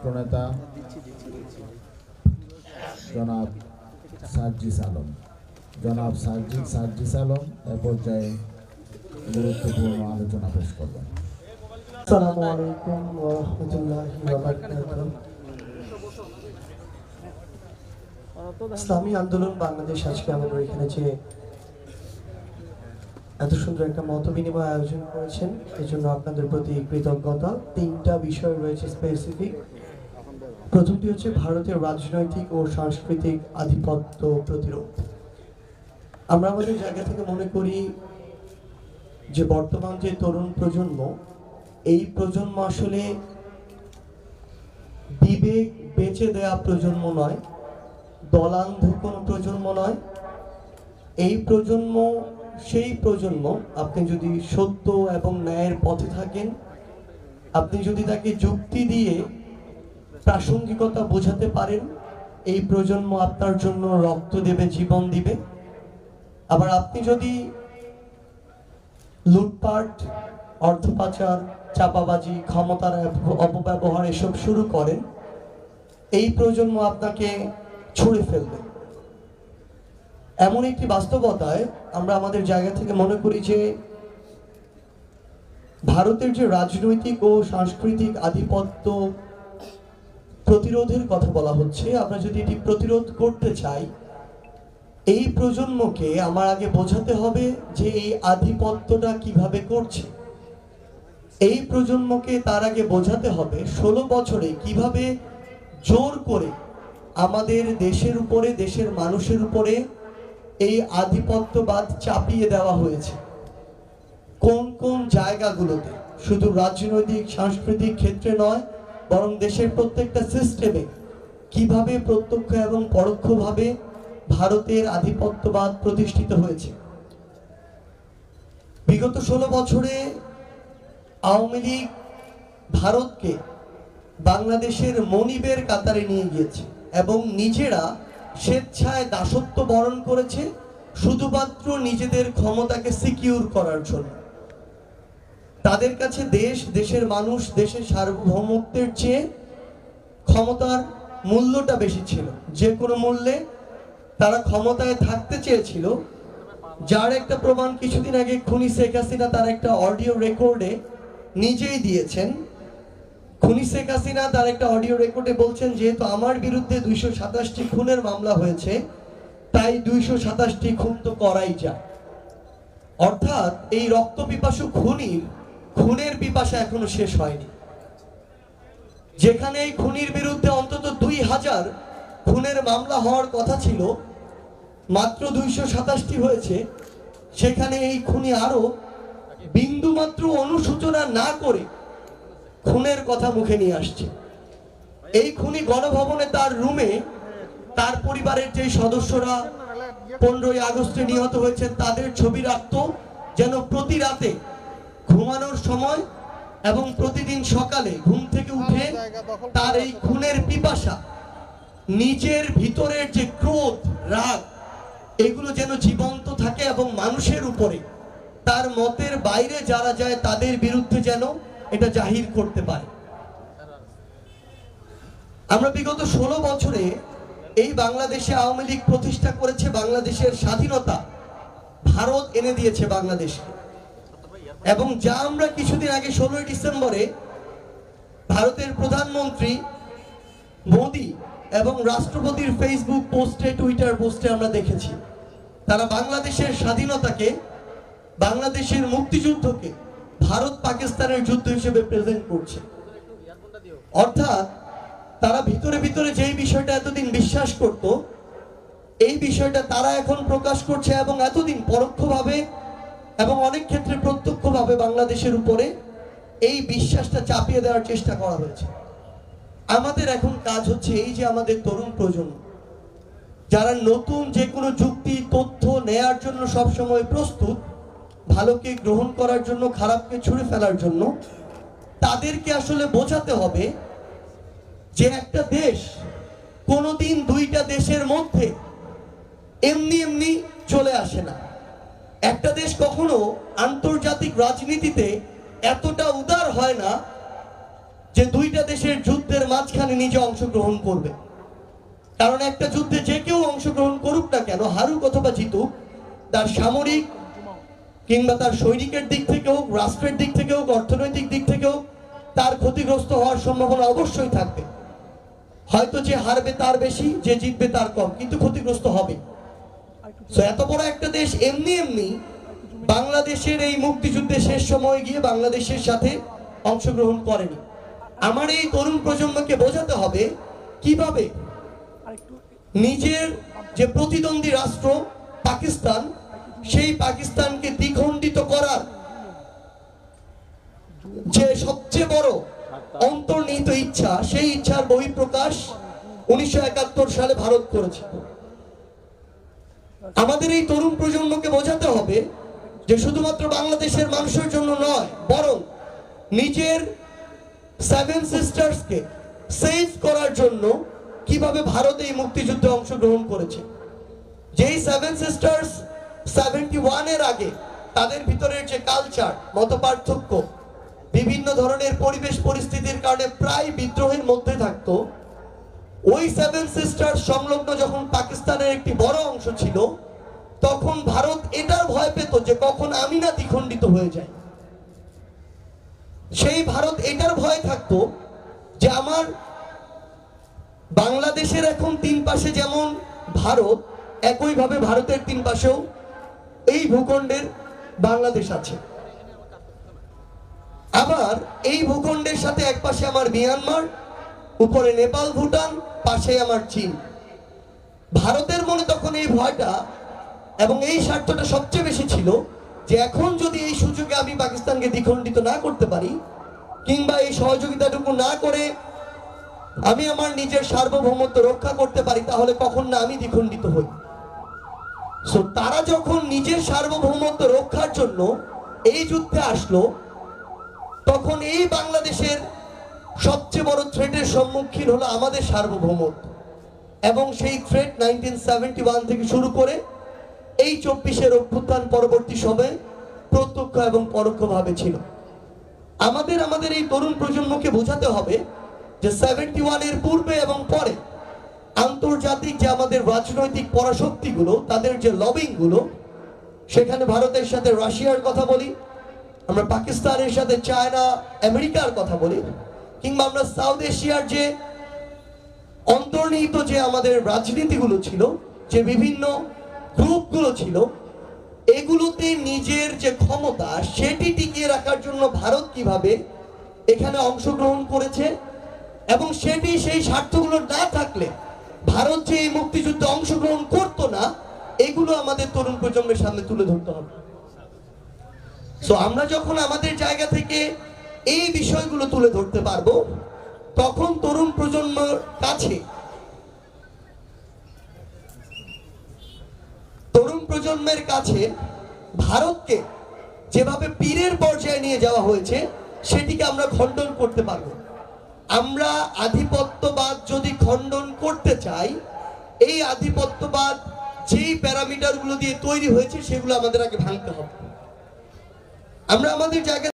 রাষ্ট্রনেতা জনাব সার্জিস আলম। জনাব সার্জিস আলম এ পর্যায়ে গুরুত্বপূর্ণ আলোচনা পেশ করবেন। আসসালামু আলাইকুম ওয়া রাহমাতুল্লাহি ওয়া বারাকাতুহু। ইসলামী আন্দোলন বাংলাদেশ আজকে আমাদের এখানে যে এত সুন্দর একটা মত বিনিময় আয়োজন করেছেন এর জন্য আপনাদের প্রতি কৃতজ্ঞতা। তিনটা বিষয় রয়েছে স্পেসিফিক। প্রথমটি হচ্ছে ভারতের রাজনৈতিক ও সাংস্কৃতিক আধিপত্য প্রতিরোধ। আমরা আমাদের জায়গা থেকে মনে করি যে বর্তমান যে তরুণ প্রজন্ম, এই প্রজন্ম আসলে বিবেক বেঁচে দেয়া প্রজন্ম নয়, দলান্ধ কোনো প্রজন্ম নয়। এই প্রজন্ম সেই প্রজন্ম, আপনি যদি সত্য এবং ন্যায়ের পথে থাকেন, আপনি যদি তাকে যুক্তি দিয়ে প্রাসঙ্গিকতা বোঝাতে পারেন, এই প্রজন্ম আপনার জন্য রক্ত দেবে, জীবন দিবে। আবার আপনি যদি লুটপাট, অর্থ পাচার, চাপাবাজি, ক্ষমতার অপব্যবহার এসব শুরু করেন, এই প্রজন্ম আপনাকে ছুঁড়ে ফেলবে। এমন একটি বাস্তবতায় আমরা আমাদের জায়গা থেকে মনে করি যে ভারতের যে রাজনৈতিক ও সাংস্কৃতিক আধিপত্য প্রতিরোধের কথা বলা হচ্ছে, আমরা যদি এটি প্রতিরোধ করতে চাই, এই প্রজন্মকে আমার আগে বোঝাতে হবে যে এই আধিপত্যটা কিভাবে করছে। এই প্রজন্মকে তার আগে বোঝাতে হবে 16 বছরে কিভাবে জোর করে আমাদের দেশের উপরে, দেশের মানুষের উপরে এই আধিপত্যবাদ চাপিয়ে দেওয়া হয়েছে। কোন কোন জায়গাগুলোতে, শুধু রাজনৈতিক সাংস্কৃতিক ক্ষেত্রে নয়, বরং দেশের প্রত্যেকটা সিস্টেমে কিভাবে প্রত্যক্ষ এবং পরোক্ষভাবে ভারতের আধিপত্যবাদ প্রতিষ্ঠিত হয়েছে। বিগত 16 বছরে আওয়ামী লীগ ভারতকে বাংলাদেশের মনিবের কাতারে নিয়ে গিয়েছে এবং নিজেরা স্বেচ্ছায় দাসত্ব বরণ করেছে শুধুমাত্র নিজেদের ক্ষমতাকে সিকিউর করার জন্য। তাদের কাছে দেশ, দেশের মানুষ, দেশের সার্বভৌমত্বের চেয়ে ক্ষমতার মূল্যটা বেশি ছিল। যে কোনো মূল্যে তারা ক্ষমতায় থাকতে চেয়েছিল, যার একটা প্রমাণ কিছুদিন আগে খুনি শেখ হাসিনা তার একটা অডিও রেকর্ডে নিজেই দিয়েছেন। খুনি শেখ হাসিনা তার একটা অডিও রেকর্ডে বলছেন, যেহেতু আমার বিরুদ্ধে 227টি খুনের মামলা হয়েছে, তাই 227টি খুন তো করাই যায়। অর্থাৎ এই রক্ত পিপাসু খুনের পিপাসা এখনো শেষ হয়নি। যেখানে এই খুনির বিরুদ্ধে অন্তত 2000 খুনের মামলা হওয়ার কথা ছিল, মাত্র 227টি হয়েছে। সেখানে এই খুনি আরো বিন্দুমাত্র অনুশোচনা না করে খুনের কথা মুখে নিয়ে আসছে। এই খুনি গণভবনে তার রুমে তার পরিবারের যে সদস্যরা 15ই আগস্টে নিহত হয়েছেন তাদের ছবি রাখত, যেন প্রতি রাতে ঘুমানোর সময় এবং প্রতিদিন সকালে ঘুম থেকে উঠে তার এই খুনের পিপাসা, নিজের ভিতরের যে ক্রোধ, রাগ, এগুলো যেন জীবন্ত থাকে এবং মানুষের উপরে, তার মতের বাইরে যারা যায় তাদের বিরুদ্ধে যেন এটা জাহির করতে পারে। আমরা বিগত 16 বছরে এই বাংলাদেশে আওয়ামী লীগ প্রতিষ্ঠা করেছে, বাংলাদেশের স্বাধীনতা ভারত এনে দিয়েছে বাংলাদেশকে। এবং যা আমরা কিছুদিন আগে 16ই ডিসেম্বরে ভারতের প্রধানমন্ত্রী মোদি এবং রাষ্ট্রপতির ফেসবুক পোস্টে, টুইটার পোস্টে আমরা দেখেছি, তারা বাংলাদেশের স্বাধীনতাকে, বাংলাদেশের মুক্তিযুদ্ধকে ভারত পাকিস্তানের যুদ্ধ হিসেবে প্রেজেন্ট করছে। অর্থাৎ তারা ভিতরে ভিতরে যেই বিষয়টা এতদিন বিশ্বাস করত, এই বিষয়টা তারা এখন প্রকাশ করছে এবং এতদিন পরোক্ষভাবে এবং অনেক ক্ষেত্রে প্রত্যক্ষভাবে বাংলাদেশের উপরে এই বিশ্বাসটা চাপিয়ে দেওয়ার চেষ্টা করা হয়েছে। আমাদের এখন কাজ হচ্ছে এই যে আমাদের তরুণ প্রজন্ম, যারা নতুন যে কোনো যুক্তি, তথ্য নেয়ার জন্য সবসময় প্রস্তুত, ভালোকে গ্রহণ করার জন্য, খারাপকে ছুঁড়ে ফেলার জন্য, তাদেরকে আসলে বোঝাতে হবে যে একটা দেশ কোনোদিন দুইটা দেশের মধ্যে এমনি এমনি চলে আসে না। একটা দেশ কখনো আন্তর্জাতিক রাজনীতিতে এতটা উদার হয় না যে দুইটা দেশের যুদ্ধের মাঝখানে নিজে অংশগ্রহণ করবে। কারণ একটা যুদ্ধে যে কেউ অংশগ্রহণ করুক না কেন, হারুক অথবা জিতুক, তার সামরিক কিংবা তার সৈনিকের দিক থেকে হোক, রাষ্ট্রের দিক থেকে হোক, অর্থনৈতিক দিক থেকে হোক, তার ক্ষতিগ্রস্ত হওয়ার সম্ভাবনা অবশ্যই থাকবে। হয়তো যে হারবে তার বেশি, যে জিতবে তার কম, কিন্তু ক্ষতিগ্রস্ত হবে। তো এত বড় একটা দেশ এমনি এমনি বাংলাদেশের এই মুক্তিযুদ্ধে শেষ সময় গিয়ে বাংলাদেশের সাথে অংশগ্রহণ করেনি। আমার এই তরুণ প্রজন্মকে বোঝাতে হবে কিভাবে নিজের যে প্রতিদ্বন্দ্বী রাষ্ট্র পাকিস্তান, সেই পাকিস্তানকে দ্বিখণ্ডিত করার যে সবচেয়ে বড় অন্তর্নিহিত ইচ্ছা, সেই ইচ্ছার বহিঃপ্রকাশ 1971 সালে ভারত করেছে। আমাদের এই তরুণ প্রজন্মকে বোঝাতে হবে যে শুধুমাত্র বাংলাদেশের মানুষের জন্য নয়, বরং নিজের সেভেন সিস্টার্সকে সেভ করার জন্য কিভাবে ভারত এই মুক্তিযুদ্ধে অংশগ্রহণ করেছে। যেই সেভেন সিস্টার্স 71 এর আগে তাদের ভিতরের যে কালচার, মতপার্থক্য, বিভিন্ন ধরনের পরিবেশ পরিস্থিতির কারণে প্রায় বিদ্রোহের মধ্যে থাকতো, ওই সেভেন সিস্টার্স সংলগ্ন যখন পাকিস্তানের একটি বড় অংশ ছিল, তখন ভারত এটার ভয় পেত যে কখন আমি না দ্বিখণ্ডিত হয়ে যাই। সেই ভারত এটার ভয় থাকতো যে আমার বাংলাদেশের এখন তিন পাশে যেমন ভারত, একইভাবে ভারতের তিন পাশেও এই ভূখণ্ডের বাংলাদেশ আছে। আবার এই ভূখণ্ডের সাথে এক পাশে আমার মিয়ানমার, উপরে নেপাল, ভুটান, পাশে আমার চীন। ভারতের মনে তখন এই ভয়টা এবং এই স্বার্থটা সবচেয়ে বেশি ছিল যে এখন যদি এই সুযোগে আমি পাকিস্তানকে দ্বিখণ্ডিত না করতে পারি, কিংবা এই সহযোগিতাটুকু না করে আমি আমার নিজের সার্বভৌমত্ব রক্ষা করতে পারি, তাহলে কখন না আমি দ্বিখণ্ডিত হই। সো তারা যখন নিজের সার্বভৌমত্ব রক্ষার জন্য এই যুদ্ধে আসলো, তখন এই বাংলাদেশের সবচেয়ে বড় থ্রেটের সম্মুখীন হলো আমাদের সার্বভৌমত্ব। এবং সেই থ্রেট 1971 থেকে শুরু করে এই 24-এর অভ্যুত্থান পরবর্তী সময়ে প্রত্যক্ষ এবং পরোক্ষভাবে ছিল। আমাদের এই তরুণ প্রজন্মকে বোঝাতে হবে যে 71 এর পূর্বে এবং পরে আন্তর্জাতিক যে আমাদের রাজনৈতিক পরাশক্তিগুলো, তাদের যে লবিং গুলো, সেখানে ভারতের সাথে রাশিয়ার কথা বলি, আমরা পাকিস্তানের সাথে চায়না, আমেরিকার কথা বলি, কিংবা আমরা সাউথ এশিয়ার যে অন্তর্নিহিত যে আমাদের রাজনীতিগুলো ছিল, যে বিভিন্ন গ্রুপগুলো ছিল, এগুলোতে নিজের যে ক্ষমতা সেটি টিকিয়ে রাখার জন্য ভারত কিভাবে এখানে অংশগ্রহণ করেছে, এবং সেটি সেই স্বার্থগুলো না থাকলে ভারত যে এই মুক্তিযুদ্ধে অংশগ্রহণ করতো না, এগুলো আমাদের তরুণ প্রজন্মের সামনে তুলে ধরতে হবে। সো আমরা যখন আমাদের জায়গা থেকে এই বিষয়গুলো তুলে ধরতে পারবো, তখন তরুণ প্রজন্মের কাছে ভারতকে যেভাবে পীরের পর্যায়ে নিয়ে যাওয়া হয়েছে, সেটিকে আমরা খণ্ডন করতে পারবো। আমরা আধিপত্যবাদ যদি খণ্ডন করতে চাই, এই আধিপত্যবাদ যেই প্যারামিটারগুলো দিয়ে তৈরি হয়েছে, সেগুলো আমাদের আগে ভাঙতে হবে। আমরা আমাদের জায়গা